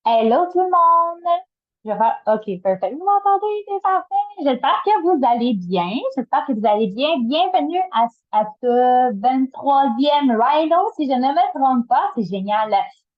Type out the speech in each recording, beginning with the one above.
Hello tout le monde! Je vais faire OK, parfait. Vous m'entendez? C'est parfait. J'espère que vous allez bien. J'espère que vous allez bien. Bienvenue à ce 23e Rhino, si je ne me trompe pas. C'est génial.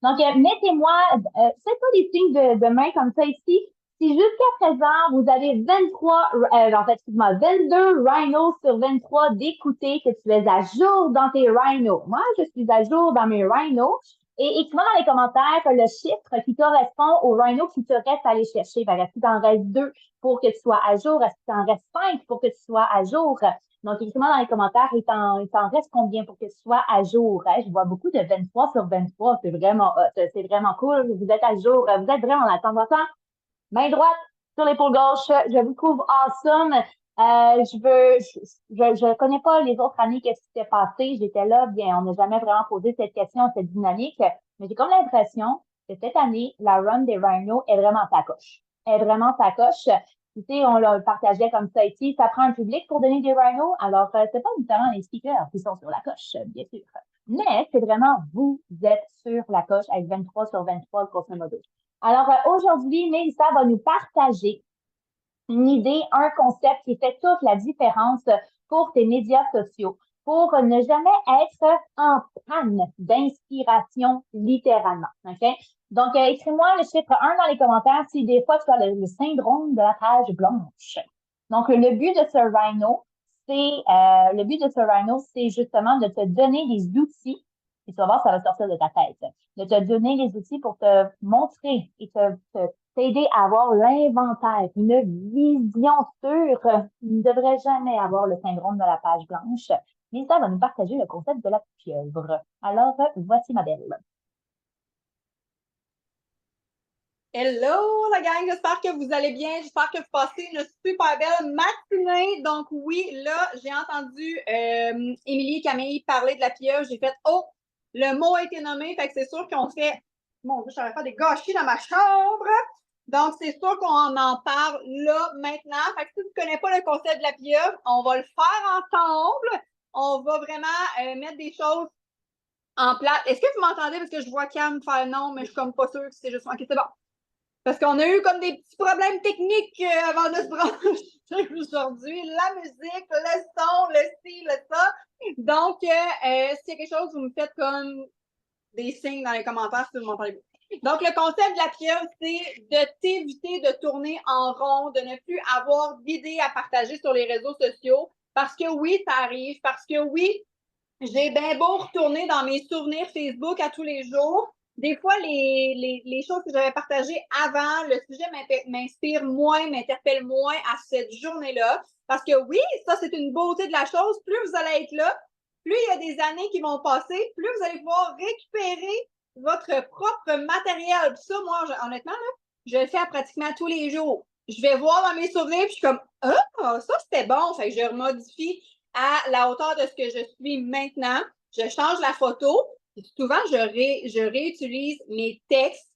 Donc, mettez-moi, faites pas des signes de main comme ça ici. Si jusqu'à présent, vous avez 23, en fait, excuse-moi, 22 Rhinos sur 23 d'écouter que tu es à jour dans tes Rhinos. Moi, je suis à jour dans mes Rhinos. Et écris-moi dans les commentaires le chiffre qui correspond au rhino qui te reste à aller chercher. Fait, est-ce qu'il t'en reste deux pour que tu sois à jour? Est-ce qu'il t'en reste cinq pour que tu sois à jour? Donc, écris-moi dans les commentaires, il t'en reste combien pour que tu sois à jour? Hein? Je vois beaucoup de 23 sur 23. C'est vraiment hot. C'est vraiment cool. Vous êtes à jour. Vous êtes vraiment là. T'en vas ça? Main droite sur l'épaule gauche. Je vous trouve awesome. Je connais pas les autres années qu'est-ce qui s'est passé. J'étais là, bien, on n'a jamais vraiment posé cette question, cette dynamique, mais j'ai comme l'impression que cette année, la run des Rhinos est vraiment sa coche. Elle est vraiment sa coche. Tu sais, on le partageait comme ça ici. Ça prend un public pour donner des Rhinos. Alors, c'est pas nécessairement les speakers qui sont sur la coche, bien sûr. Mais c'est vraiment vous êtes sur la coche avec 23 sur 23, grosso modo. Alors, aujourd'hui, Mélissa va nous partager une idée, un concept qui fait toute la différence pour tes médias sociaux, pour ne jamais être en panne d'inspiration, littéralement. OK? Donc, écris-moi le chiffre 1 dans les commentaires si des fois tu as le syndrome de la page blanche. Donc, le but de ce rhino, c'est justement de te donner des outils, et tu vas voir, ça va sortir de ta tête, de te donner les outils pour te montrer et t'aider à avoir l'inventaire, une vision sûre. Tu ne devrais jamais avoir le syndrome de la page blanche. Lisa va nous partager le concept de la pieuvre. Alors, voici ma belle. Hello la gang, j'espère que vous allez bien, j'espère que vous passez une super belle matinée. Donc oui, là, j'ai entendu Émilie et Camille parler de la pieuvre. J'ai fait, oh, le mot a été nommé, fait que c'est sûr qu'on fait, mon Dieu, j'aurais fait des gâchis dans ma chambre. Donc c'est sûr qu'on en parle là, maintenant. Fait que si tu ne connais pas le concept de la pieuvre, on va le faire ensemble. On va vraiment mettre des choses en place. Est-ce que vous m'entendez? Parce que je vois Cam faire non, mais je suis comme pas sûre que c'est juste moi. Ok, c'est bon. Parce qu'on a eu comme des petits problèmes techniques avant de se brancher aujourd'hui. La musique, le son, le ci, le ça. Donc, s'il y a quelque chose, vous me faites comme des signes dans les commentaires si vous m'entendez. Donc, le concept de la pieuvre, c'est de t'éviter de tourner en rond, de ne plus avoir d'idées à partager sur les réseaux sociaux. Parce que oui, ça arrive. Parce que oui, j'ai bien beau retourner dans mes souvenirs Facebook à tous les jours. Des fois, les choses que j'avais partagées avant, le sujet m'inspire moins, m'interpelle moins à cette journée-là. Parce que oui, ça, c'est une beauté de la chose. Plus vous allez être là, plus il y a des années qui vont passer, plus vous allez pouvoir récupérer votre propre matériel. Puis ça, moi, honnêtement, là, je le fais pratiquement tous les jours. Je vais voir dans mes souvenirs, puis je suis comme, ah, ça, c'était bon. Fait que je remodifie à la hauteur de ce que je suis maintenant. Je change la photo. Souvent, je réutilise mes textes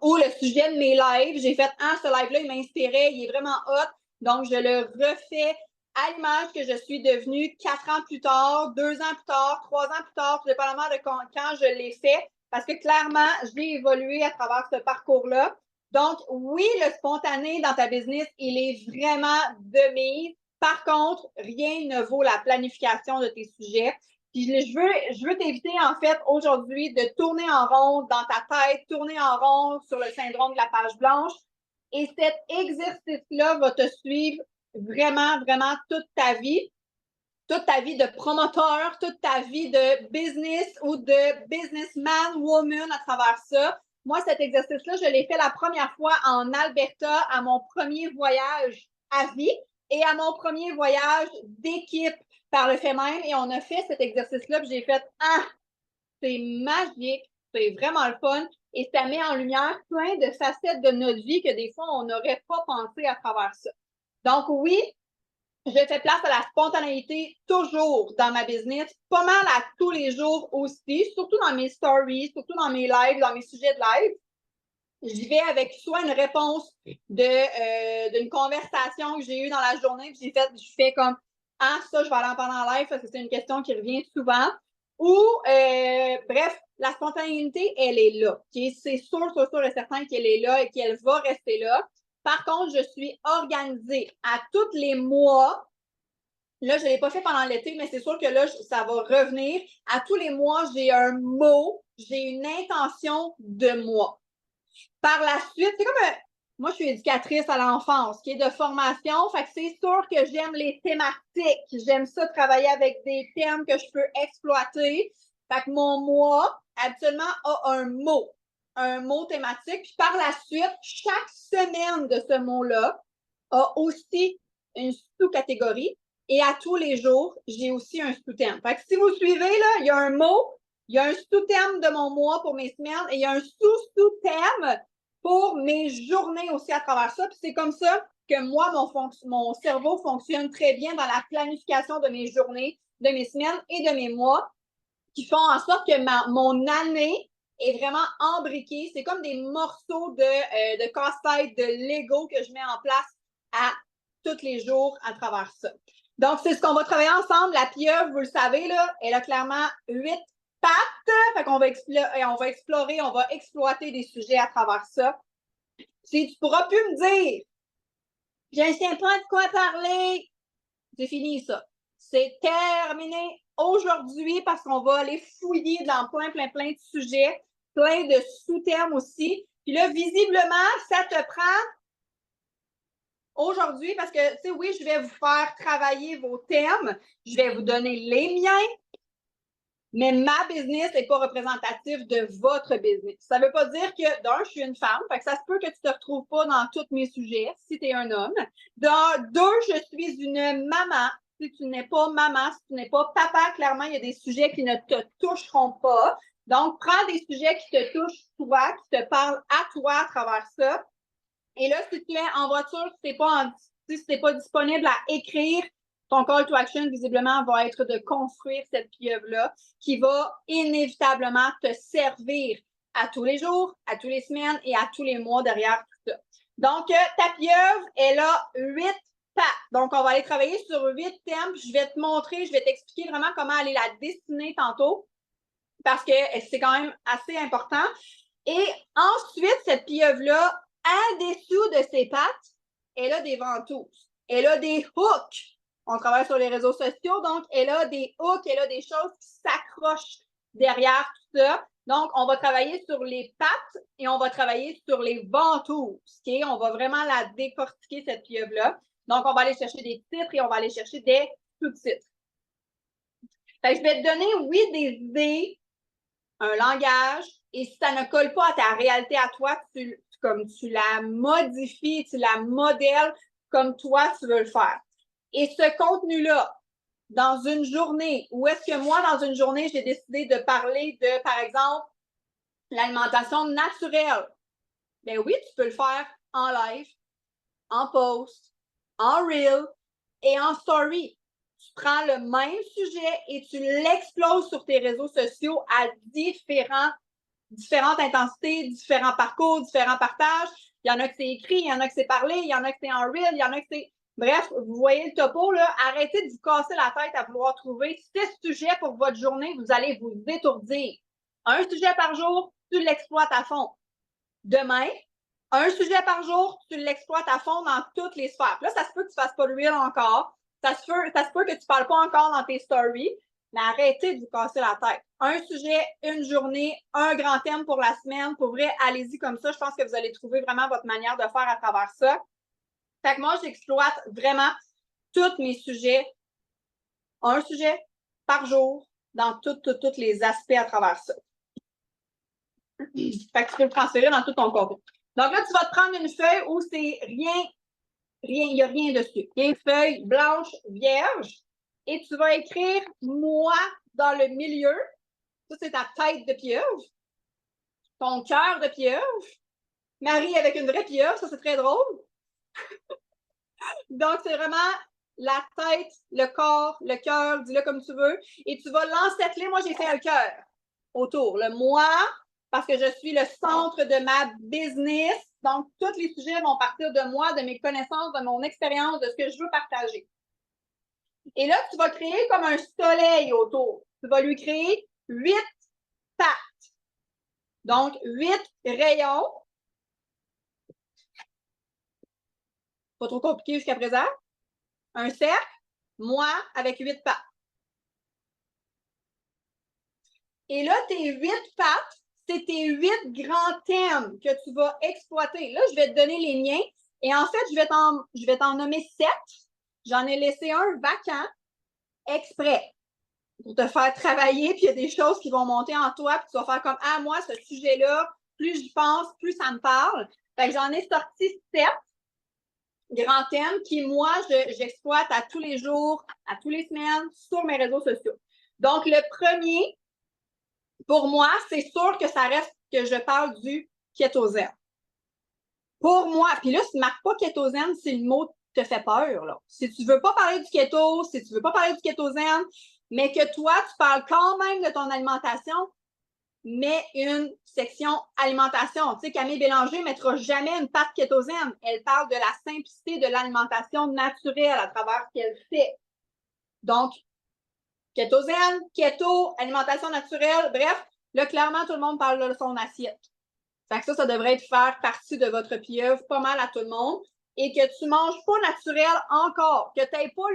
ou le sujet de mes lives. J'ai fait, ah, ce live-là, il m'inspirait, il est vraiment hot. Donc, je le refais à l'image que je suis devenue 4 ans plus tard, 2 ans plus tard, 3 ans plus tard, tout dépendamment de quand je l'ai fait. Parce que clairement, j'ai évolué à travers ce parcours-là. Donc, oui, le spontané dans ta business, il est vraiment de mise. Par contre, rien ne vaut la planification de tes sujets. Puis je veux t'éviter, en fait, aujourd'hui, de tourner en rond dans ta tête, tourner en rond sur le syndrome de la page blanche. Et cet exercice-là va te suivre vraiment, vraiment toute ta vie de promoteur, toute ta vie de business ou de businessman, woman à travers ça. Moi, cet exercice-là, je l'ai fait la première fois en Alberta à mon premier voyage à vie et à mon premier voyage d'équipe par le fait même. Et on a fait cet exercice-là, puis j'ai fait ah, c'est magique, c'est vraiment le fun. Et ça met en lumière plein de facettes de notre vie que des fois, on n'aurait pas pensé à travers ça. Donc oui, je fais place à la spontanéité toujours dans ma business, pas mal à tous les jours aussi, surtout dans mes stories, surtout dans mes lives, dans mes sujets de live. J'y vais avec soit une réponse d'une conversation que j'ai eue dans la journée, puis je fais comme ah, ça, je vais aller en parler en live parce que c'est une question qui revient souvent. Ou, bref, la spontanéité, elle est là. Okay? C'est sûr et certain qu'elle est là et qu'elle va rester là. Par contre, je suis organisée à tous les mois. Là, je ne l'ai pas fait pendant l'été, mais c'est sûr que là, ça va revenir. À tous les mois, j'ai un mot, j'ai une intention de moi. Par la suite, c'est comme moi, je suis éducatrice à l'enfance, qui est de formation. Fait que c'est sûr que j'aime les thématiques. J'aime ça travailler avec des thèmes que je peux exploiter. Fait que mon moi, habituellement, a un mot thématique. Puis par la suite, chaque semaine de ce mot-là a aussi une sous-catégorie. Et à tous les jours, j'ai aussi un sous-thème. Fait que si vous suivez, là, il y a un mot, il y a un sous-thème de mon mois pour mes semaines et il y a un sous-sous-thème pour mes journées aussi à travers ça. Puis c'est comme ça que moi, mon cerveau fonctionne très bien dans la planification de mes journées, de mes semaines et de mes mois, qui font en sorte que mon année est vraiment embriquée. C'est comme des morceaux de casse-tête, de Lego que je mets en place à tous les jours à travers ça. Donc, c'est ce qu'on va travailler ensemble. La pieuvre, vous le savez, là, elle a clairement 8 pattes. Fait qu'on va explorer, on va exploiter des sujets à travers ça. Si tu pourras plus me dire, je ne sais pas de quoi parler, c'est fini ça. C'est terminé aujourd'hui parce qu'on va aller fouiller dans plein de sujets, plein de sous-thèmes aussi. Puis là, visiblement, ça te prend aujourd'hui parce que, tu sais, oui, je vais vous faire travailler vos thèmes, je vais vous donner les miens, mais ma business n'est pas représentative de votre business. Ça ne veut pas dire que, d'un, je suis une femme, fait que ça se peut que tu ne te retrouves pas dans tous mes sujets si tu es un homme. Deux, je suis une maman. Si tu n'es pas maman, si tu n'es pas papa, clairement, il y a des sujets qui ne te toucheront pas. Donc, prends des sujets qui te touchent toi, qui te parlent à toi à travers ça. Et là, si tu es en voiture, si tu n'es pas disponible à écrire, ton call to action, visiblement, va être de construire cette pieuvre-là qui va inévitablement te servir à tous les jours, à tous les semaines et à tous les mois derrière tout ça. Donc, ta pieuvre, elle a 8 pattes. Donc, on va aller travailler sur 8 thèmes. Je vais te montrer, je vais t'expliquer vraiment comment aller la dessiner tantôt parce que c'est quand même assez important. Et ensuite, cette pieuvre-là, en dessous de ses pattes, elle a des ventouses. Elle a des hooks. On travaille sur les réseaux sociaux, donc elle a des hooks, elle a des choses qui s'accrochent derrière tout ça. Donc, on va travailler sur les pattes et on va travailler sur les ventouses. Okay? On va vraiment la décortiquer, cette pieuvre-là. Donc, on va aller chercher des titres et on va aller chercher des sous-titres. Je vais te donner, oui, des idées, un langage, et si ça ne colle pas à ta réalité à toi, tu la modifies, tu la modèles comme toi, tu veux le faire. Et ce contenu-là, dans une journée, où est-ce que moi, dans une journée, j'ai décidé de parler de, par exemple, l'alimentation naturelle? Ben oui, tu peux le faire en live, en post, en reel et en story. Tu prends le même sujet et tu l'exploses sur tes réseaux sociaux à différentes intensités, différents parcours, différents partages. Il y en a que c'est écrit, il y en a que c'est parlé, il y en a que c'est en reel, il y en a que c'est... Bref, vous voyez le topo, là. Arrêtez de vous casser la tête à vouloir trouver 6 sujets pour votre journée. Vous allez vous étourdir. Un sujet par jour, tu l'exploites à fond. Demain, un sujet par jour, tu l'exploites à fond dans toutes les sphères. Puis là, ça se peut que tu ne fasses pas le reel encore. Ça se peut que tu ne parles pas encore dans tes stories. Mais arrêtez de vous casser la tête. Un sujet, une journée, un grand thème pour la semaine. Pour vrai, allez-y comme ça. Je pense que vous allez trouver vraiment votre manière de faire à travers ça. Fait que moi, j'exploite vraiment tous mes sujets. Un sujet par jour dans tous les aspects à travers ça. Fait que tu peux le transférer dans tout ton contenu. Donc là, tu vas te prendre une feuille où c'est rien, il n'y a rien dessus. Une feuille blanche, vierge. Et tu vas écrire « moi » dans le milieu. Ça, c'est ta tête de pieuvre. Ton cœur de pieuvre. Marie avec une vraie pieuvre, ça, c'est très drôle. Donc, c'est vraiment la tête, le corps, le cœur, dis-le comme tu veux. Et tu vas l'encercler. Moi, j'ai fait un cœur autour. Le moi, parce que je suis le centre de ma business. Donc, tous les sujets vont partir de moi, de mes connaissances, de mon expérience, de ce que je veux partager. Et là, tu vas créer comme un soleil autour. tu vas lui créer 8 pattes. Donc, 8 rayons. Pas trop compliqué jusqu'à présent. Un cercle, moi, avec 8 pattes. Et là, tes 8 pattes, c'est tes 8 grands thèmes que tu vas exploiter. Là, je vais te donner les miens. Et en fait, je vais t'en nommer 7. J'en ai laissé un vacant exprès pour te faire travailler. Puis il y a des choses qui vont monter en toi. Puis tu vas faire comme, ah, moi, ce sujet-là, plus j'y pense, plus ça me parle. Fait que j'en ai sorti 7 grands thèmes qui, moi, j'exploite à tous les jours, à tous les semaines sur mes réseaux sociaux. Donc, le premier, pour moi, c'est sûr que ça reste que je parle du kétosène. Pour moi, puis là, si tu ne marques pas kétosène, si le mot te fait peur, là. Si tu ne veux pas parler du kéto, si tu ne veux pas parler du kétosène, mais que toi, tu parles quand même de ton alimentation, mets une section alimentation. Tu sais, Camille Bélanger ne mettra jamais une patte kétosène. Elle parle de la simplicité de l'alimentation naturelle à travers ce qu'elle fait. Donc, kétosène, keto, alimentation naturelle, bref, là, clairement, tout le monde parle de son assiette. Fait que ça devrait faire partie de votre pieuvre pas mal à tout le monde. Et que tu ne manges pas naturel encore, que tu n'aies pas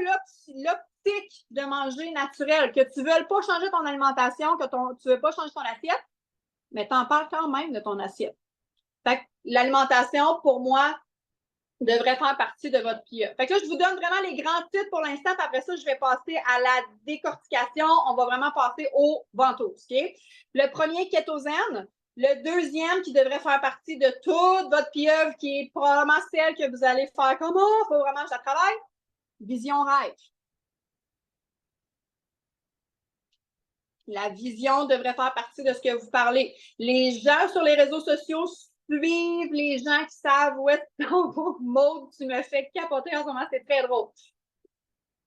l'optique de manger naturel, que tu ne veuilles pas changer ton alimentation, que tu ne veux pas changer ton assiette, mais tu en parles quand même de ton assiette. Fait que l'alimentation, pour moi, devrait faire partie de votre pieuvre. Fait que là, je vous donne vraiment les grands titres pour l'instant. Après ça, je vais passer à la décortication. On va vraiment passer au ventose. OK? Le premier, kétosène. Le deuxième, qui devrait faire partie de toute votre pieuvre, qui est probablement celle que vous allez faire comme il faut vraiment que je la travaille. Vision rêve. La vision devrait faire partie de ce que vous parlez. Les gens sur les réseaux sociaux suivent les gens qui savent où est ton mode. Tu me fais capoter en ce moment, c'est très drôle.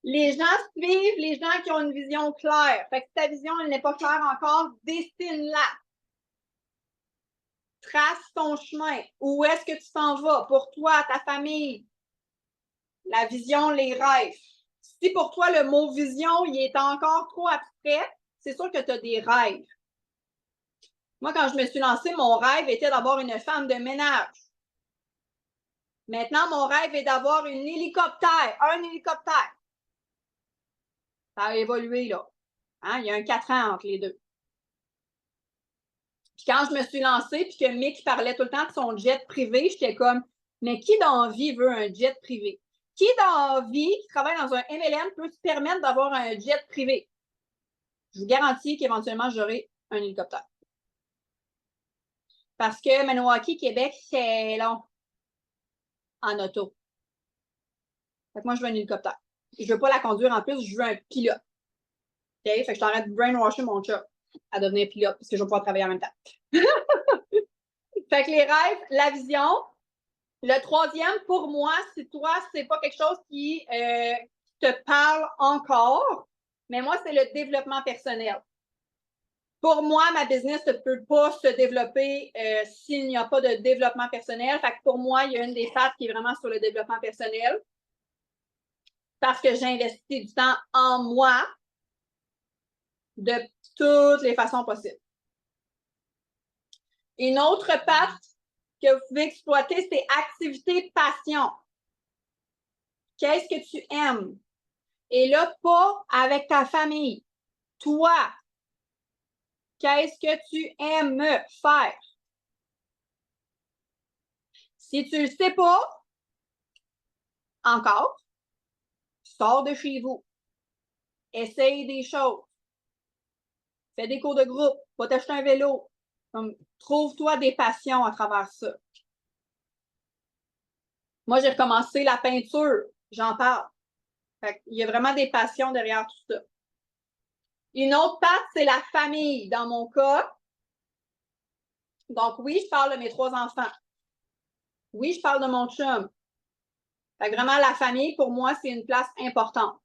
Les gens suivent les gens qui ont une vision claire. Fait que si ta vision, elle n'est pas claire encore, dessine-la. Trace ton chemin. Où est-ce que tu t'en vas? Pour toi, ta famille, la vision, les rêves. Si pour toi, le mot vision, il est encore trop abstrait, c'est sûr que tu as des rêves. Moi, quand je me suis lancée, mon rêve était d'avoir une femme de ménage. Maintenant, mon rêve est d'avoir un hélicoptère. Ça a évolué, là. Hein? Il y a un 4 ans entre les deux. Puis quand je me suis lancée, puis que Mick parlait tout le temps de son jet privé, j'étais comme, mais qui dans la vie veut un jet privé? Qui dans la vie, qui travaille dans un MLM, peut se permettre d'avoir un jet privé? Je vous garantis qu'éventuellement, j'aurai un hélicoptère. Parce que Maniwaki, Québec, c'est long en auto. Fait que moi, je veux un hélicoptère. Je veux pas la conduire en plus, je veux un pilote. OK? Fait que je t'arrête de brainwasher mon chat à devenir pilote parce que je vais pouvoir travailler en même temps. Fait que les rêves, la vision. Le troisième, pour moi, si toi, c'est pas quelque chose qui te parle encore, mais moi, c'est le développement personnel. Pour moi, ma business ne peut pas se développer s'il n'y a pas de développement personnel. Fait que pour moi, il y a une des phases qui est vraiment sur le développement personnel parce que j'ai investi du temps en moi de toutes les façons possibles. Une autre partie que vous pouvez exploiter, c'est activité passion. Qu'est-ce que tu aimes? Et là, pas avec ta famille. Toi, qu'est-ce que tu aimes faire? Si tu ne le sais pas encore, sors de chez vous. Essaye des choses. Fais des cours de groupe. Va t'acheter un vélo. Trouve-toi des passions à travers ça. Moi, j'ai recommencé la peinture. J'en parle. Il y a vraiment des passions derrière tout ça. Une autre part, c'est la famille. Dans mon cas, donc oui, je parle de mes 3 enfants. Oui, je parle de mon chum. Fait que vraiment, la famille, pour moi, c'est une place importante.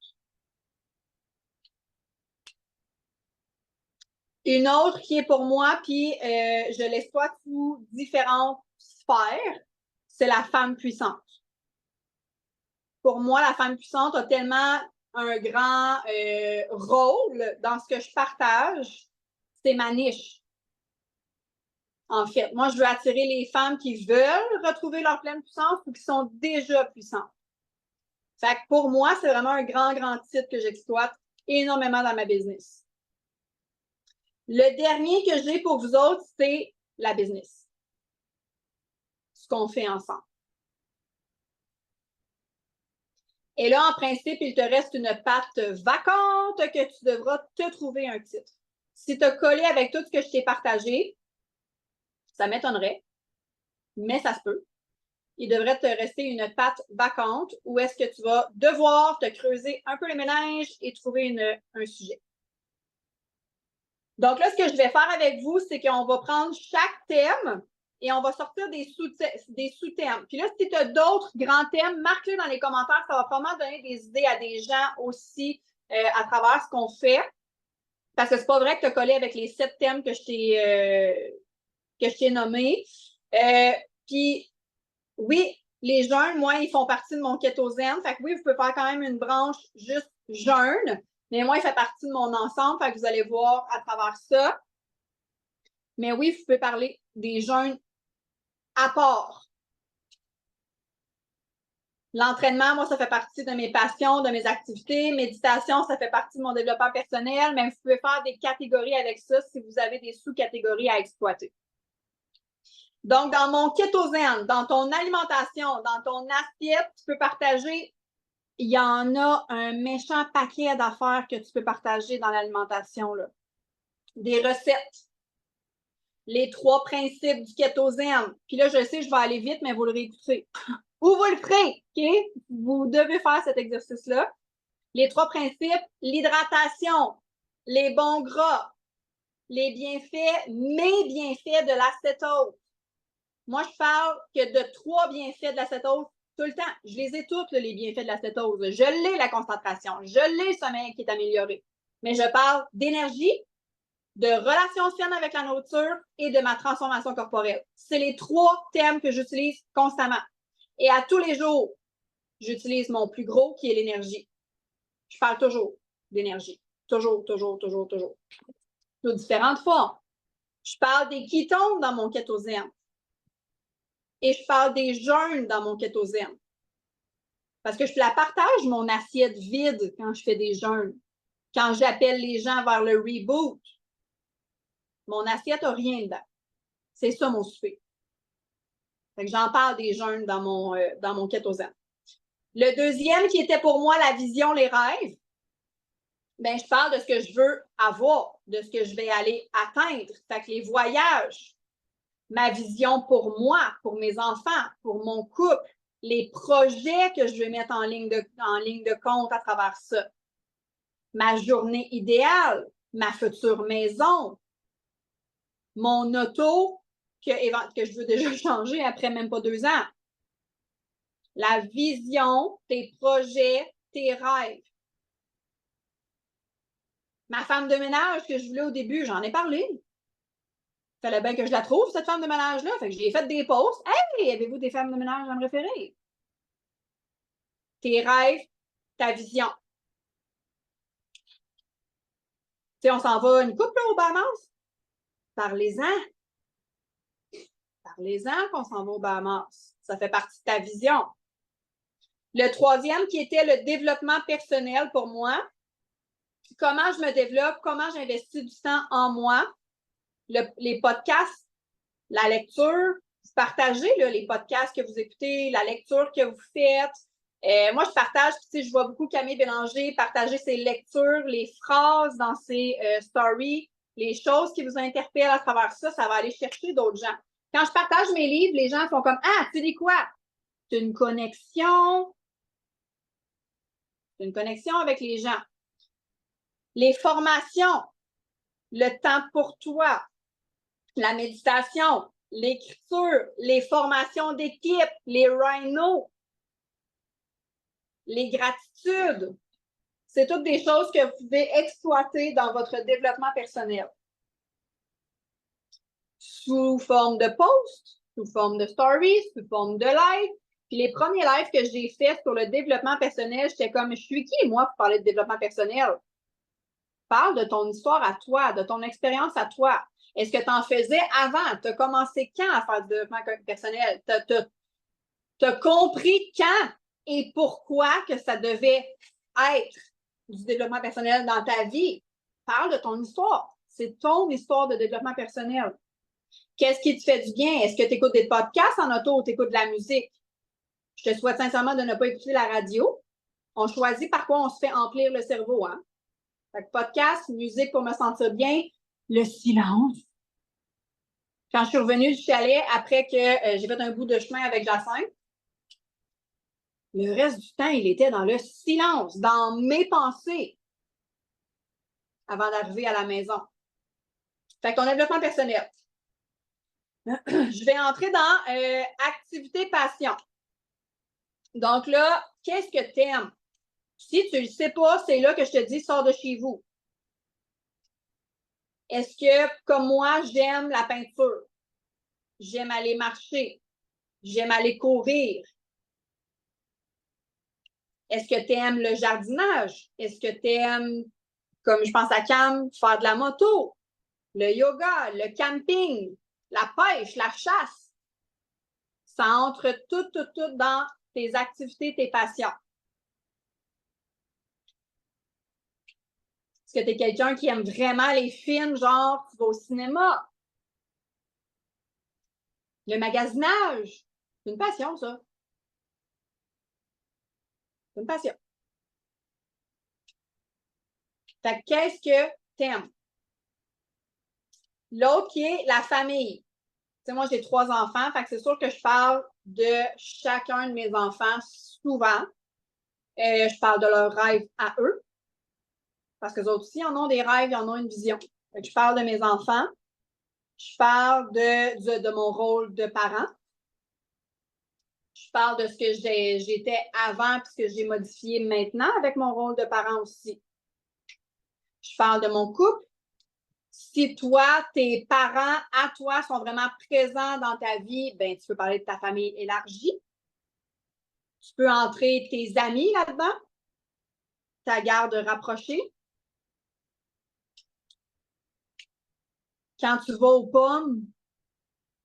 Une autre qui est pour moi, puis je l'exploite sous différentes sphères, c'est la femme puissante. Pour moi, la femme puissante a tellement un grand rôle dans ce que je partage, c'est ma niche. En fait, moi, je veux attirer les femmes qui veulent retrouver leur pleine puissance ou qui sont déjà puissantes. Fait que pour moi, c'est vraiment un grand, grand titre que j'exploite énormément dans ma business. Le dernier que j'ai pour vous autres, c'est la business. Ce qu'on fait ensemble. Et là, en principe, il te reste une patte vacante que tu devras te trouver un titre. Si tu as collé avec tout ce que je t'ai partagé, ça m'étonnerait, mais ça se peut. Il devrait te rester une patte vacante où est-ce que tu vas devoir te creuser un peu les méninges et trouver un sujet. Donc là, ce que je vais faire avec vous, c'est qu'on va prendre chaque thème et on va sortir des sous-thèmes. Puis là, si tu as d'autres grands thèmes, marque-les dans les commentaires. Ça va vraiment donner des idées à des gens aussi à travers ce qu'on fait. Parce que c'est pas vrai que tu as collé avec les 7 thèmes que je t'ai nommés. Puis, oui, les jeûnes, moi, ils font partie de mon kétosène. Fait que oui, vous pouvez faire quand même une branche juste jeûne. Mais moi, il fait partie de mon ensemble. Fait que vous allez voir à travers ça. Mais oui, vous pouvez parler des jeûnes à part. L'entraînement, moi, ça fait partie de mes passions, de mes activités. Méditation, ça fait partie de mon développement personnel. Mais vous pouvez faire des catégories avec ça si vous avez des sous-catégories à exploiter. Donc, dans mon kétosène, dans ton alimentation, dans ton assiette, tu peux partager. Il y en a un méchant paquet d'affaires que tu peux partager dans l'alimentation. Des recettes. Les 3 principes du kétosène. Puis là, je sais, je vais aller vite, mais vous le réécoutez. Ou vous le ferez, OK? Vous devez faire cet exercice-là. Les 3 principes, l'hydratation, les bons gras, les bienfaits, mes bienfaits de l'acétose. Moi, je parle que de 3 bienfaits de l'acétose tout le temps. Je les ai toutes, les bienfaits de l'acétose. Je l'ai, la concentration. Je l'ai, le sommeil qui est amélioré. Mais je parle d'énergie, de relations saines avec la nourriture et de ma transformation corporelle. C'est les 3 thèmes que j'utilise constamment. Et à tous les jours, j'utilise mon plus gros qui est l'énergie. Je parle toujours d'énergie. Toujours, toujours, toujours, toujours. De différentes formes. Je parle des kétones dans mon kétosène. Et je parle des jeûnes dans mon kétosène. Parce que je la partage, mon assiette vide, quand je fais des jeûnes. Quand j'appelle les gens vers le reboot, mon assiette n'a rien dedans. C'est ça mon souper. Fait que j'en parle des jeûnes dans mon kétosène. Le deuxième qui était pour moi la vision, les rêves, ben, je parle de ce que je veux avoir, de ce que je vais aller atteindre. Fait que les voyages, ma vision pour moi, pour mes enfants, pour mon couple, les projets que je vais mettre en ligne de compte à travers ça. Ma journée idéale, ma future maison, mon auto que je veux déjà changer après même pas 2 ans. La vision, tes projets, tes rêves. Ma femme de ménage que je voulais au début, j'en ai parlé. Il fallait bien que je la trouve, cette femme de ménage-là. Fait que j'ai fait des posts. Hey, avez-vous des femmes de ménage à me référer? Tes rêves, ta vision. Tu sais, on s'en va une couple au Bahamas. Parlez-en. Parlez-en qu'on s'en va au Bahamas. Ça fait partie de ta vision. Le troisième qui était le développement personnel pour moi. Comment je me développe, comment j'investis du temps en moi. Les podcasts, la lecture, partagez les podcasts que vous écoutez, la lecture que vous faites. Moi, je partage, je vois beaucoup Camille Bélanger partager ses lectures, les phrases dans ses stories, les choses qui vous interpellent à travers ça, ça va aller chercher d'autres gens. Quand je partage mes livres, les gens font comme « Ah, tu dis quoi? » C'est une connexion. C'est une connexion avec les gens. Les formations, le temps pour toi, la méditation, l'écriture, les formations d'équipe, les rhinos, les gratitudes. C'est toutes des choses que vous pouvez exploiter dans votre développement personnel. Sous forme de posts, sous forme de stories, sous forme de live. Puis les premiers lives que j'ai faits sur le développement personnel, j'étais comme, je suis qui, moi, pour parler de développement personnel? Parle de ton histoire à toi, de ton expérience à toi. Est-ce que tu en faisais avant? Tu as commencé quand à faire du développement personnel? Tu as compris quand et pourquoi que ça devait être du développement personnel dans ta vie? Parle de ton histoire. C'est ton histoire de développement personnel. Qu'est-ce qui te fait du bien? Est-ce que tu écoutes des podcasts en auto ou tu écoutes de la musique? Je te souhaite sincèrement de ne pas écouter la radio. On choisit par quoi on se fait emplir le cerveau. Hein? Fait que podcast, musique pour me sentir bien, le silence. Quand je suis revenue du chalet, après que j'ai fait un bout de chemin avec Jacinthe, le reste du temps, il était dans le silence, dans mes pensées, avant d'arriver à la maison. Fait que ton développement personnel. Je vais entrer dans activité passion. Donc là, qu'est-ce que tu aimes? Si tu ne le sais pas, c'est là que je te dis, sors de chez vous. Est-ce que, comme moi, j'aime la peinture? J'aime aller marcher? J'aime aller courir? Est-ce que tu aimes le jardinage? Est-ce que tu aimes, comme je pense à Cam, faire de la moto, le yoga, le camping, la pêche, la chasse? Ça entre tout dans tes activités, tes passions. Est-ce que tu es quelqu'un qui aime vraiment les films, genre tu vas au cinéma? Le magasinage, c'est une passion, ça. C'est une passion. Fait que qu'est-ce que tu aimes? L'autre qui est la famille. Tu sais, moi, j'ai 3 enfants, fait que c'est sûr que je parle de chacun de mes enfants souvent. Je parle de leurs rêves à eux. Parce que eux autres aussi, ils en ont des rêves, ils en ont une vision. Fait que je parle de mes enfants. Je parle de mon rôle de parent. Je parle de ce que j'étais avant puis ce que j'ai modifié maintenant avec mon rôle de parent aussi. Je parle de mon couple. Si toi, tes parents à toi sont vraiment présents dans ta vie, ben, tu peux parler de ta famille élargie. Tu peux entrer tes amis là-dedans, ta garde rapprochée. Quand tu vas aux pommes,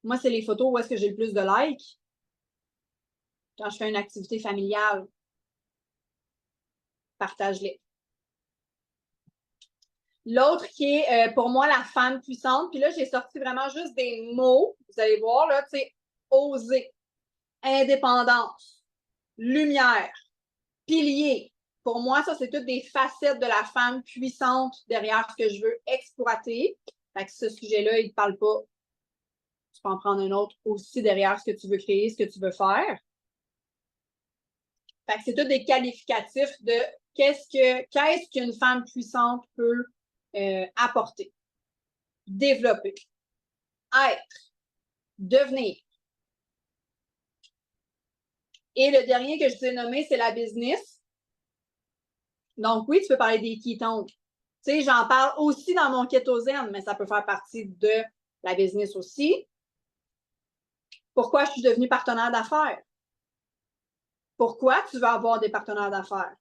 moi, c'est les photos où est-ce que j'ai le plus de likes. Quand je fais une activité familiale, partage-les. L'autre qui est pour moi la femme puissante, puis là, j'ai sorti vraiment juste des mots. Vous allez voir, là, tu sais, oser, indépendance, lumière, pilier. Pour moi, ça, c'est toutes des facettes de la femme puissante derrière ce que je veux exploiter. Fait que ce sujet-là, il ne te parle pas. Tu peux en prendre un autre aussi derrière ce que tu veux créer, ce que tu veux faire. Fait que c'est tous des qualificatifs de qu'est-ce qu'une femme puissante peut apporter, développer, être, devenir. Et le dernier que je vous ai nommé, c'est la business. Donc oui, tu peux parler des ketones. Tu sais, j'en parle aussi dans mon kétosène, mais ça peut faire partie de la business aussi. Pourquoi je suis devenue partenaire d'affaires? Pourquoi tu veux avoir des partenaires d'affaires?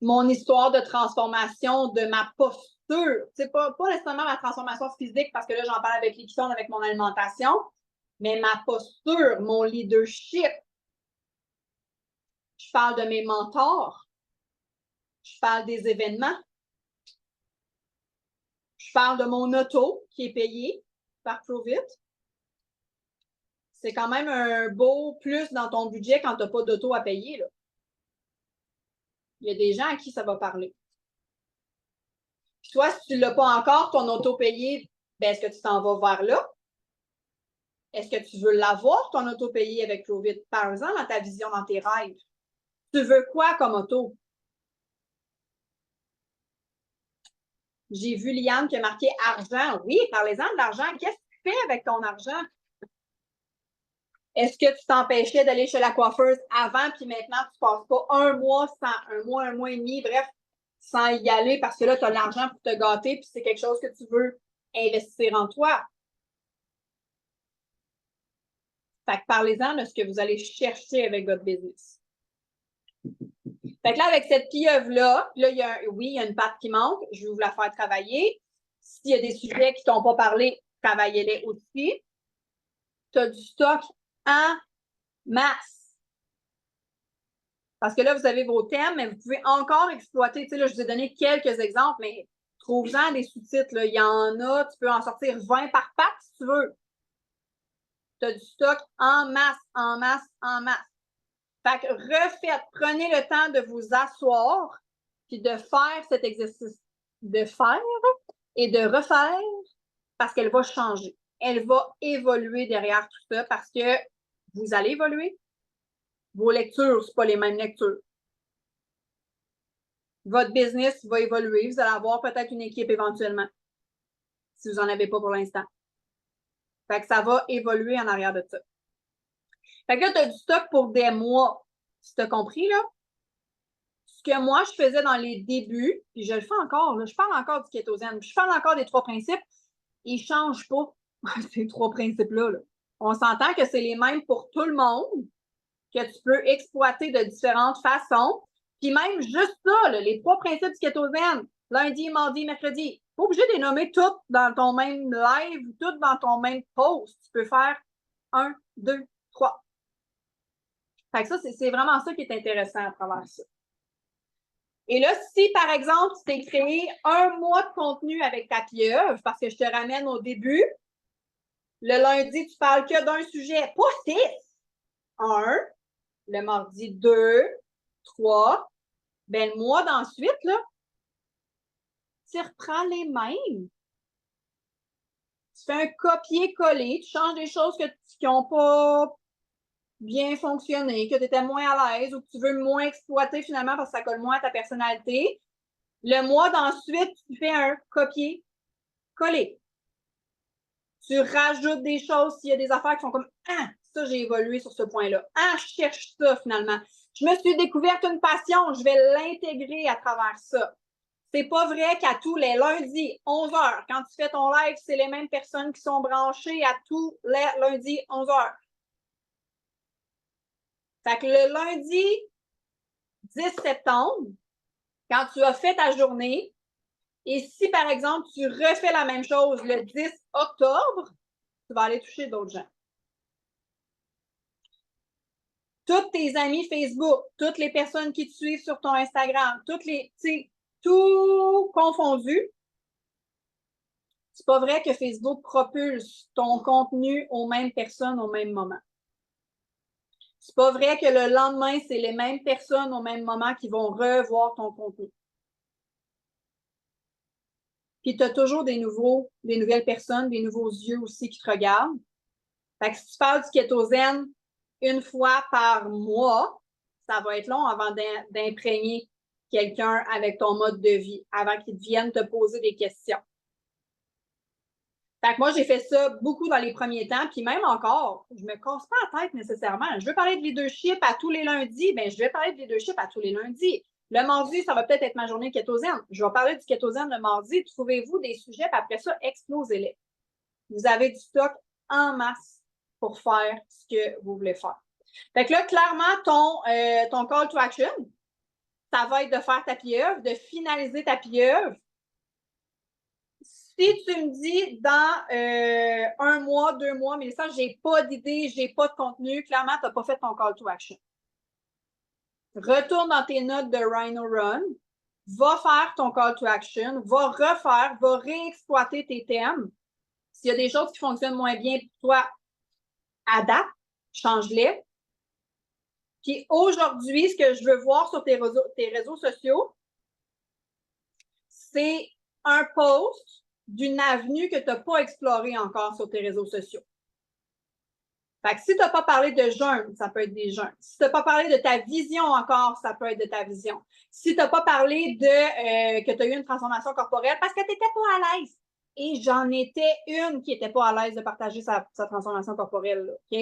Mon histoire de transformation de ma posture. C'est pas nécessairement ma transformation physique parce que là, j'en parle avec les ketones, avec mon alimentation, mais ma posture, mon leadership. Je parle de mes mentors. Je parle des événements. Je parle de mon auto qui est payé par Provit. C'est quand même un beau plus dans ton budget quand tu n'as pas d'auto à payer. Là. Il y a des gens à qui ça va parler. Puis toi, si tu ne l'as pas encore, ton auto payé, ben, est-ce que tu t'en vas vers là? Est-ce que tu veux l'avoir, ton auto payé avec Provit? Par exemple, dans ta vision, dans tes rêves. Tu veux quoi comme auto? J'ai vu Liane qui a marqué argent. Oui, parlez-en de l'argent. Qu'est-ce que tu fais avec ton argent? Est-ce que tu t'empêchais d'aller chez la coiffeuse avant, puis maintenant, tu ne passes pas un mois, un mois et demi, bref, sans y aller parce que là, tu as l'argent pour te gâter, puis c'est quelque chose que tu veux investir en toi. Fait que parlez-en de ce que vous allez chercher avec votre business. Fait que là, avec cette pieuvre-là, là, il y a une patte qui manque, je vais vous la faire travailler. S'il y a des sujets qui ne t'ont pas parlé, travaillez-les aussi. Tu as du stock en masse. Parce que là, vous avez vos thèmes, mais vous pouvez encore exploiter. Tu sais, là, je vous ai donné quelques exemples, mais trouve-en des sous-titres. Il y en a, tu peux en sortir 20 par pack si tu veux. Tu as du stock en masse, en masse, en masse. Fait que refaites, prenez le temps de vous asseoir puis de faire cet exercice, de faire et de refaire parce qu'elle va changer. Elle va évoluer derrière tout ça parce que vous allez évoluer. Vos lectures, ce n'est pas les mêmes lectures. Votre business va évoluer. Vous allez avoir peut-être une équipe éventuellement, si vous n'en avez pas pour l'instant. Fait que ça va évoluer en arrière de ça. Fait que là, tu as du stock pour des mois. Si tu as compris, là, ce que moi, je faisais dans les débuts, puis je le fais encore, là, je parle encore du kétosène, puis je parle encore des 3 principes, ils ne changent pas, ces 3 principes-là. Là. On s'entend que c'est les mêmes pour tout le monde, que tu peux exploiter de différentes façons. Puis même juste ça, là, les 3 principes du kétosène, lundi, mardi, mercredi, pas obligé de les nommer toutes dans ton même live ou toutes dans ton même post. Tu peux faire 1, 2, 3. Fait que ça, c'est vraiment ça qui est intéressant à travers ça. Et là, si, par exemple, tu t'es créé 1 mois de contenu avec ta pieuvre, parce que je te ramène au début, le lundi, tu parles que d'un sujet, pas 6. 1, le mardi, 2, 3. Ben, le mois d'ensuite, là, tu reprends les mêmes. Tu fais un copier-coller, tu changes des choses qui n'ont pas bien fonctionné, que tu étais moins à l'aise ou que tu veux moins exploiter finalement parce que ça colle moins à ta personnalité. Le mois d'ensuite, tu fais un copier-coller. Tu rajoutes des choses s'il y a des affaires qui sont comme « Ah, ça, j'ai évolué sur ce point-là. Ah, je cherche ça finalement. Je me suis découverte une passion, je vais l'intégrer à travers ça. » C'est pas vrai qu'à tous les lundis, 11h, quand tu fais ton live, c'est les mêmes personnes qui sont branchées à tous les lundis, 11h. Fait que le lundi 10 septembre, quand tu as fait ta journée, et si, par exemple, tu refais la même chose le 10 octobre, tu vas aller toucher d'autres gens. Tous tes amis Facebook, toutes les personnes qui te suivent sur ton Instagram, tout confondu, c'est pas vrai que Facebook propulse ton contenu aux mêmes personnes au même moment. C'est pas vrai que le lendemain, c'est les mêmes personnes au même moment qui vont revoir ton contenu. Puis tu as toujours des nouvelles personnes, des nouveaux yeux aussi qui te regardent. Fait que si tu parles du kétosène 1 fois par mois, ça va être long avant d'imprégner quelqu'un avec ton mode de vie, avant qu'il vienne te poser des questions. Fait que moi, j'ai fait ça beaucoup dans les premiers temps, puis même encore, je me casse pas la tête nécessairement. Je veux parler de leadership à tous les lundis, bien, je vais parler de leadership à tous les lundis. Le mardi, ça va peut-être être ma journée kétosène. Je vais parler du kétosène le mardi. Trouvez-vous des sujets, puis après ça, explosez-les. Vous avez du stock en masse pour faire ce que vous voulez faire. Fait que là, clairement, ton call to action, ça va être de faire ta pieuvre, de finaliser ta pieuvre. Si tu me dis dans 1 mois, 2 mois, mais ça, j'ai pas d'idée, j'ai pas de contenu, clairement, tu n'as pas fait ton call to action. Retourne dans tes notes de Rhino Run, va faire ton call to action, va réexploiter tes thèmes. S'il y a des choses qui fonctionnent moins bien pour toi, adapte, change-les. Puis aujourd'hui, ce que je veux voir sur tes réseaux sociaux, c'est un post d'une avenue que tu n'as pas explorée encore sur tes réseaux sociaux. Fait que si tu n'as pas parlé de jeûne, ça peut être des jeûnes. Si tu n'as pas parlé de ta vision encore, ça peut être de ta vision. Si tu n'as pas parlé que tu as eu une transformation corporelle parce que tu n'étais pas à l'aise. Et j'en étais une qui n'était pas à l'aise de partager sa transformation corporelle. Là, OK?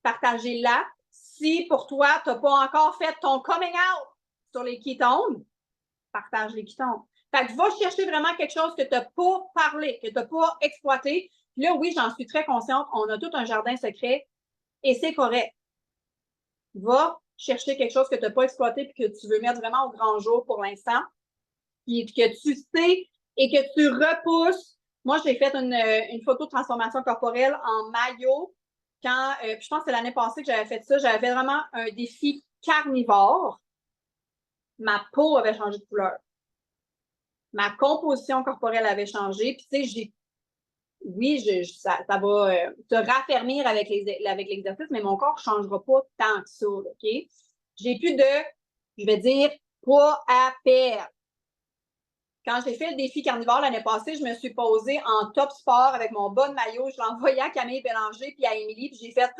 Partagez-la. Si pour toi, tu n'as pas encore fait ton coming out sur les ketones, partage les ketones. Fait que va chercher vraiment quelque chose que tu n'as pas parlé, que tu n'as pas exploité, Puis là, oui, j'en suis très consciente. On a tout un jardin secret et c'est correct. Va chercher quelque chose que tu n'as pas exploité et que tu veux mettre vraiment au grand jour pour l'instant, puis que tu sais et que tu repousses. Moi, j'ai fait une photo de transformation corporelle en maillot quand, puis je pense que c'est l'année passée que j'avais fait ça. J'avais fait vraiment un défi carnivore. Ma peau avait changé de couleur. Ma composition corporelle avait changé. Puis, tu sais, oui, ça va te raffermir avec l'exercice, mais mon corps ne changera pas tant que ça, OK? J'ai plus de, je vais dire, poids à perdre. Quand j'ai fait le défi carnivore l'année passée, je me suis posée en top sport avec mon bas de maillot. Je l'ai envoyé à Camille Bélanger puis à Émilie, puis j'ai fait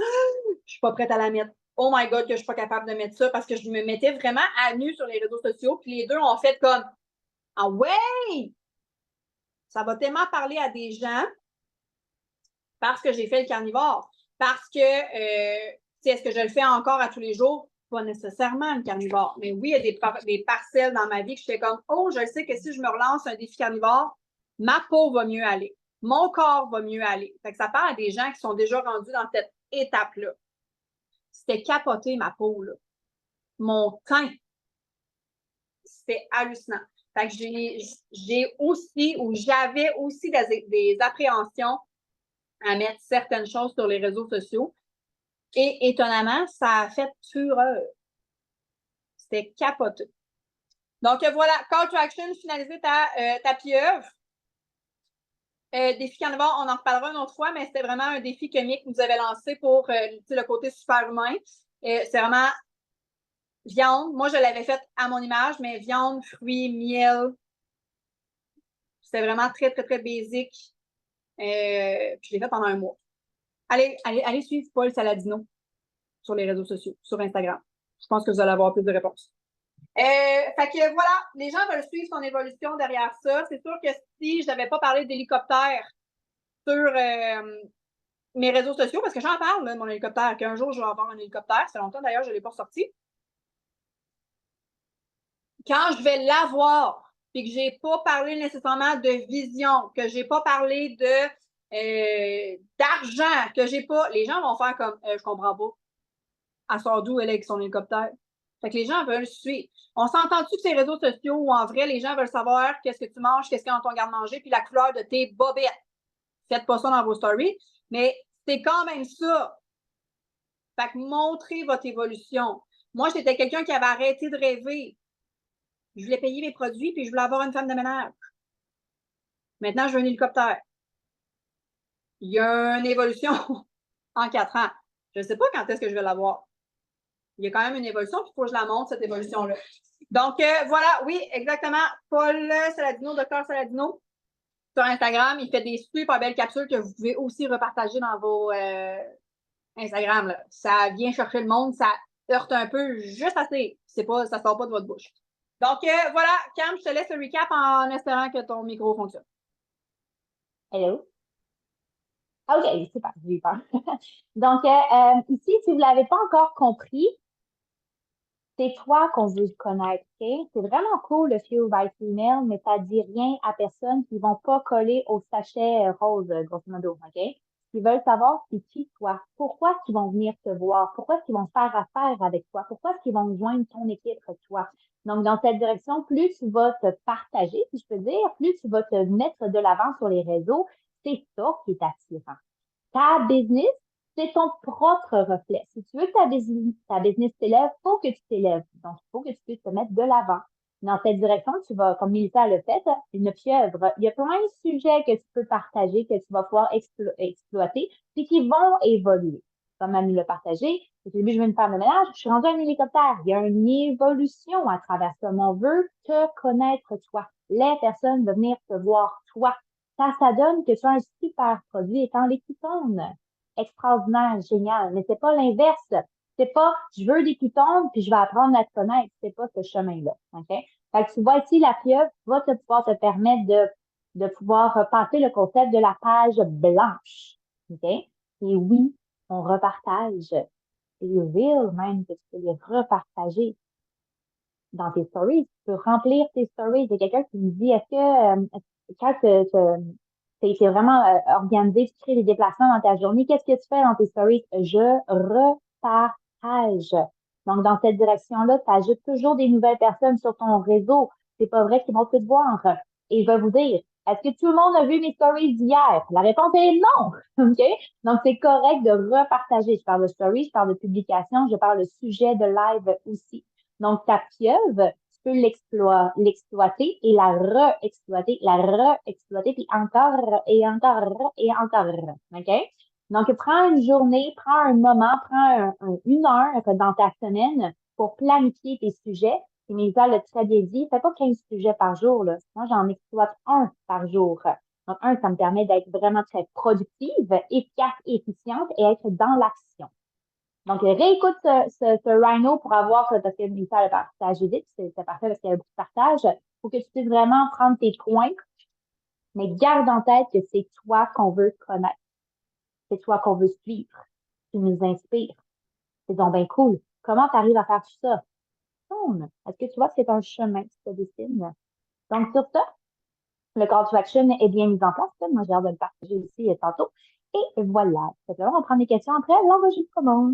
je suis pas prête à la mettre. Oh my God, que je suis pas capable de mettre ça parce que je me mettais vraiment à nu sur les réseaux sociaux. Puis les deux ont fait comme ah ouais! Ça va tellement parler à des gens parce que j'ai fait le carnivore. Parce que est-ce que je le fais encore à tous les jours? Pas nécessairement le carnivore. Mais oui, il y a des parcelles dans ma vie que j'étais comme oh, je sais que si je me relance un défi carnivore, ma peau va mieux aller. Mon corps va mieux aller. Fait que ça parle à des gens qui sont déjà rendus dans cette étape-là. C'était capoté, ma peau, là. Mon teint, c'était hallucinant. Fait que j'ai aussi, ou j'avais aussi des appréhensions à mettre certaines choses sur les réseaux sociaux. Et étonnamment, ça a fait fureur. C'était capoté. Donc voilà, call to action, finaliser ta pieuvre. Défi carnivore, on en reparlera une autre fois, mais c'était vraiment un défi que Mick nous avait lancé pour le côté super humain. C'est vraiment viande. Moi, je l'avais fait à mon image, mais viande, fruits, miel. C'était vraiment très, très, très basique. Puis je l'ai fait pendant un mois. Allez suivre Paul Saladino sur les réseaux sociaux, sur Instagram. Je pense que vous allez avoir plus de réponses. Fait que voilà, les gens veulent suivre son évolution derrière ça. C'est sûr que si je n'avais pas parlé d'hélicoptère sur mes réseaux sociaux, parce que j'en parle de mon hélicoptère, qu'un jour je vais avoir un hélicoptère, c'est longtemps d'ailleurs, je ne l'ai pas sorti. Quand je vais l'avoir, puis que je n'ai pas parlé nécessairement de vision, que je n'ai pas parlé d'argent, que j'ai pas. Les gens vont faire comme je comprends pas. Elle sort d'où elle est avec son hélicoptère? Fait que les gens veulent suivre. On s'entend-tu que ces réseaux sociaux où en vrai, les gens veulent savoir qu'est-ce que tu manges, qu'est-ce qu'il y a dans ton garde-manger, puis la couleur de tes bobettes. Faites pas ça dans vos stories, mais c'est quand même ça. Fait que montrez votre évolution. Moi, j'étais quelqu'un qui avait arrêté de rêver. Je voulais payer mes produits, puis je voulais avoir une femme de ménage. Maintenant, je veux un hélicoptère. Il y a une évolution en 4 ans. Je ne sais pas quand est-ce que je vais l'avoir. Il y a quand même une évolution, puis il faut que je la montre, cette évolution-là. Donc, voilà, oui, exactement. Paul Saladino, Docteur Saladino, sur Instagram. Il fait des super belles capsules que vous pouvez aussi repartager dans vos Instagram. Là. Ça vient chercher le monde, ça heurte un peu juste assez. Ça ne sort pas de votre bouche. Donc, voilà, Cam, je te laisse le recap en espérant que ton micro fonctionne. Hello? OK, super, j'ai eu peur. Donc, ici, si vous ne l'avez pas encore compris, c'est toi qu'on veut connaître, OK? C'est vraiment cool le Fuel by Female, mais ça dit rien à personne qui ne vont pas coller au sachet rose, grosso modo, OK? Ils veulent savoir c'est qui toi, pourquoi ils vont venir te voir, pourquoi ils vont faire affaire avec toi, pourquoi ils vont joindre ton équipe, toi. Donc, dans cette direction, plus tu vas te partager, si je peux dire, plus tu vas te mettre de l'avant sur les réseaux, c'est ça qui est attirant. Ta business, c'est ton propre reflet. Si tu veux que ta business t'élève, il faut que tu t'élèves. Donc, il faut que tu puisses te mettre de l'avant. Dans cette direction, tu vas, comme Mélissa le fait, une pieuvre. Il y a plein de sujets que tu peux partager, que tu vas pouvoir exploiter, puis qui vont évoluer. Comme Annie l'a partagé, au début, je veux une femme de ménage, je suis rendue un hélicoptère. Il y a une évolution à travers ça. Mais on veut te connaître, toi. Les personnes veulent venir te voir, toi. Ça donne que tu as un super produit étant les ketones. Extraordinaire, génial. Mais c'est pas l'inverse. C'est pas, je veux des ketones puis je vais apprendre à te connaître. C'est pas ce chemin-là. OK? Fait que tu vois ici, la pieuvre va pouvoir te permettre de pouvoir passer le concept de la page blanche. OK? Et oui, on repartage. C'est real même que tu peux les repartager dans tes stories. Tu peux remplir tes stories. Il y a quelqu'un qui me dit, est-ce que quand c'est vraiment organisé, tu crées des déplacements dans ta journée. Qu'est-ce que tu fais dans tes stories? Je repartage. Donc, dans cette direction-là, tu ajoutes toujours des nouvelles personnes sur ton réseau. C'est pas vrai qu'ils vont tout voir. Et je vais vous dire, est-ce que tout le monde a vu mes stories d'hier? La réponse est non. OK? Donc, c'est correct de repartager. Je parle de stories, je parle de publication, je parle de sujet de live aussi. Donc, ta pieuvre, tu peux l'exploiter et la re-exploiter, puis encore et encore et encore. OK? Donc, prends une journée, prends un moment, prends une heure dans ta semaine pour planifier tes sujets. Et Misa l'a très bien dit, fais pas 15 sujets par jour, là. Moi, j'en exploite un par jour. Donc, ça me permet d'être vraiment très productive, efficace, efficiente et être dans l'action. Donc, réécoute ce Rhino pour avoir, parce que Mélissa le partagé vite, c'est parfait parce qu'il y a beaucoup de partage. Il faut que tu puisses vraiment prendre tes points, mais garde en tête que c'est toi qu'on veut connaître. C'est toi qu'on veut suivre. Tu nous inspires. C'est donc bien cool. Comment tu arrives à faire tout ça? Est-ce que tu vois que c'est un chemin qui se dessine? Donc, sur ça, le call to action est bien mis en place. Moi, j'ai hâte de le partager aussi tantôt. Et voilà. On prend des questions après l'enregistrement.